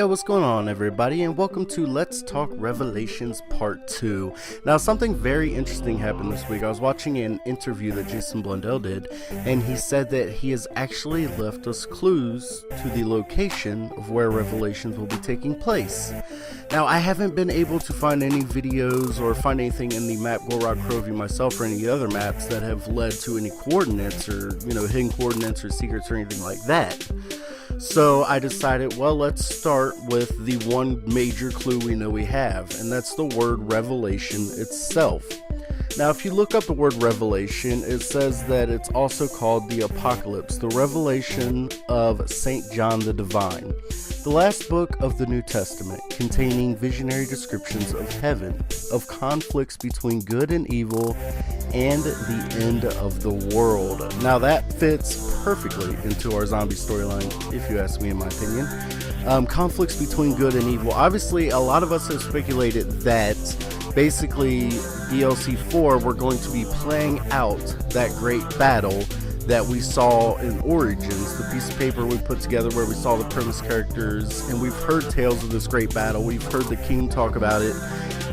Yo, what's going on, everybody, and welcome to Let's Talk Revelations Part 2. Now, something very interesting happened this week. I was watching an interview that Jason Blundell did, and he said that he has actually left us clues to the location of where Revelations will be taking place. Now, I haven't been able to find any videos or find anything in the map Gorok Crovey myself or any other maps that have led to any coordinates or, hidden coordinates or secrets or anything like that. So I decided, well, let's start with the one major clue we know we have, and that's the word revelation itself. Now, if you look up the word revelation, it says that it's also called the Apocalypse, the revelation of St. John the Divine, the last book of the New Testament, containing visionary descriptions of heaven, of conflicts between good and evil, and the end of the world. Now, that fits perfectly into our zombie storyline, if you ask me, in my opinion. Conflicts between good and evil. Obviously, a lot of us have speculated that basically DLC 4 we're going to be playing out that great battle that we saw in Origins, the piece of paper we put together where we saw the premise characters, and we've heard tales of this great battle. We've heard the king talk about it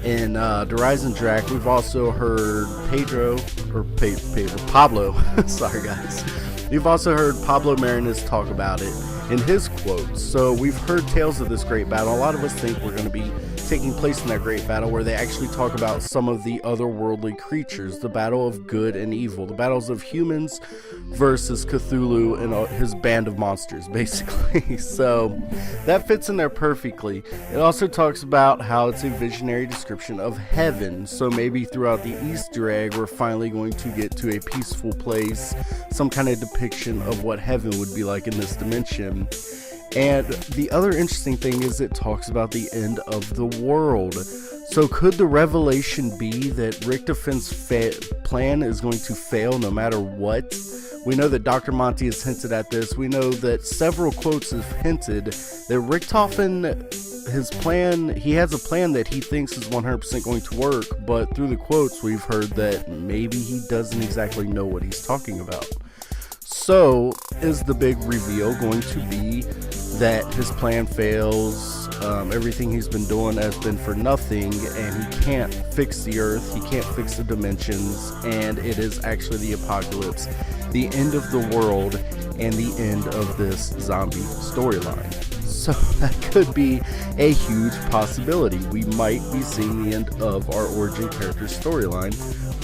in Horizon Drac. We've also heard Pablo sorry guys, we've also heard Pablo Marinus talk about it in his quotes. So we've heard tales of this great battle. A lot of us think we're going to be taking place in that great battle where they actually talk about some of the otherworldly creatures, the battle of good and evil, the battles of humans versus Cthulhu and his band of monsters, basically. So that fits in there perfectly. It also talks about how it's a visionary description of heaven, so maybe throughout the Easter egg we're finally going to get to a peaceful place, some kind of depiction of what heaven would be like in this dimension. And the other interesting thing is it talks about the end of the world. So could the revelation be that Richtofen plan is going to fail no matter what? We know that Dr. Monty has hinted at this. We know that several quotes have hinted that Richtofen, his plan, he has a plan that he thinks is 100% going to work, but through the quotes we've heard that maybe he doesn't exactly know what he's talking about. So is the big reveal going to be that his plan fails, everything he's been doing has been for nothing, and he can't fix the earth, he can't fix the dimensions, and it is actually the apocalypse, the end of the world, and the end of this zombie storyline? So that could be a huge possibility. We might be seeing the end of our origin character storyline,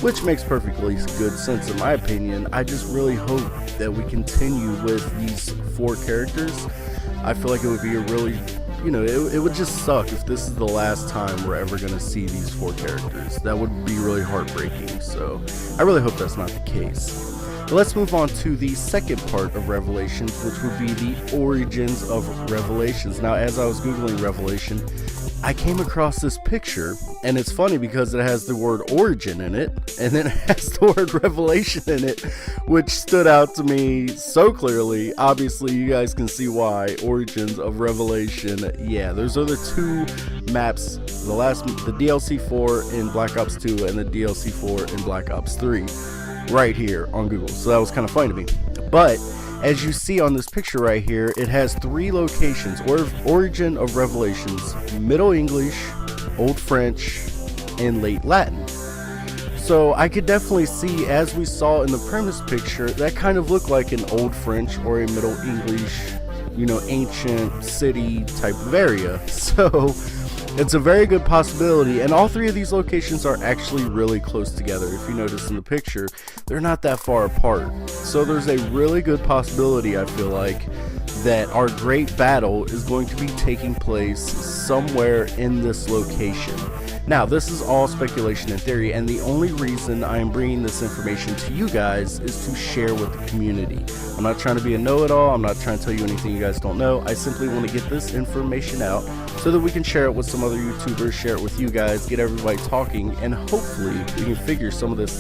which makes perfectly good sense in my opinion. I just really hope that we continue with these four characters. I feel like it would be a really, it would just suck if this is the last time we're ever going to see these four characters. That would be really heartbreaking, so I really hope that's not the case. But let's move on to the second part of Revelations, which would be the origins of Revelations. Now, as I was Googling Revelation, I came across this picture, and it's funny because it has the word origin in it, and then it has the word revelation in it, which stood out to me so clearly. Obviously, you guys can see why. Origins of Revelation. Yeah, those are the two maps, the DLC 4 in Black Ops 2 and the DLC 4 in Black Ops 3, right here on Google. So that was kind of funny to me. But as you see on this picture right here, it has three locations: Origin of Revelations, Middle English, Old French, and Late Latin. So I could definitely see, as we saw in the premise picture, that kind of looked like an Old French or a Middle English, ancient city type of area. So it's a very good possibility, and all three of these locations are actually really close together. If you notice in the picture, they're not that far apart. So there's a really good possibility, I feel like, that our great battle is going to be taking place somewhere in this location. Now, this is all speculation and theory, and the only reason I am bringing this information to you guys is to share with the community. I'm not trying to be a know-it-all. I'm not trying to tell you anything you guys don't know. I simply want to get this information out so that we can share it with some other YouTubers, share it with you guys, get everybody talking, and hopefully we can figure some of these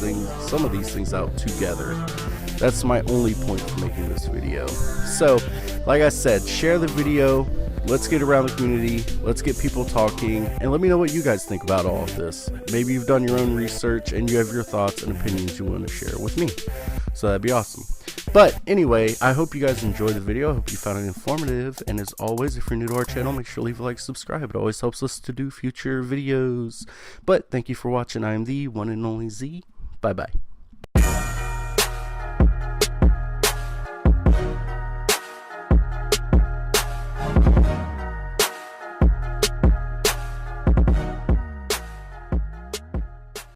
things out together. That's my only point for making this video. So, like I said, share the video. Let's get around the community, let's get people talking, and let me know what you guys think about all of this. Maybe you've done your own research and you have your thoughts and opinions you want to share with me. So that'd be awesome. But anyway, I hope you guys enjoyed the video. I hope you found it informative. And as always, if you're new to our channel, make sure to leave a like, subscribe. It always helps us to do future videos. But thank you for watching. I am the one and only Z. Bye-bye.